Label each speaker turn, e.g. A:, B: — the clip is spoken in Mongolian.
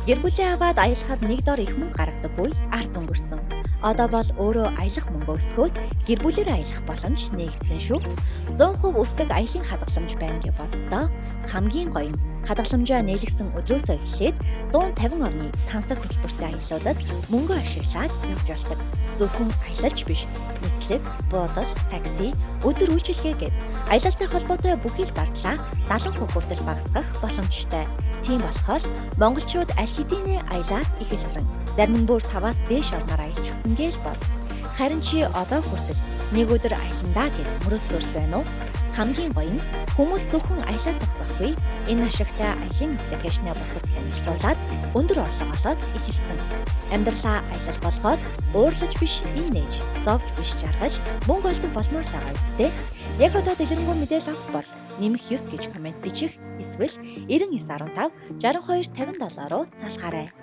A: Гэр бүлээ аваад аялахад нэг дор их мөнгө гаргадаггүй арт өнгөрсөн. Одоо бол өөрөө аялах мөнгө өсгөөд гэр бүлээрээ аялах боломж нээгдсэн шүү. 100% өсдөг аялын хадгаламж байна гэж боддоо хамгийн гоё нь хадгаламжаа нээлгсэн өдрөөсөө эхлээд 150 орны тансаг хөтөлбөртэй аяллуудад мөнгө ашиглаад явж болдог. Зөвхөн аялалч биш, нислэг, буудал, такси, үзэр үйлчилгээ гээд аялалтай холбоотой бүхий л зардлаа 70% хүртэл багасгах боломжтой. Тийм болохоор монголчууд аль хэдийнэ аялаад эхэлсэн. Зарим нь бүр 5-аас дээш орноор аялчихсан гээл бод. Харин чи одоо хүртэл нэг өдөр аяландаа гэд мөрөөцөөрл байна уу? Хамгийн гоё нь хүмүүс зөвхөн аялаа зогсоохгүй энэ ашигтай аялын аппликейшнээ ботод танилцуулаад өндөр орлого олоод эхэлсэн. Амьдралаа аялал болгоод уурлаж биш инээж, зовж биш жаргаж мөнгө олдог болмоор л байгаа үсттэй. Яг одоо дэлгэрэнгүй мэдээлэл авах бол нэмэх 9 гэж комент бичих эсвэл 9915 62 57 руу залгаарай.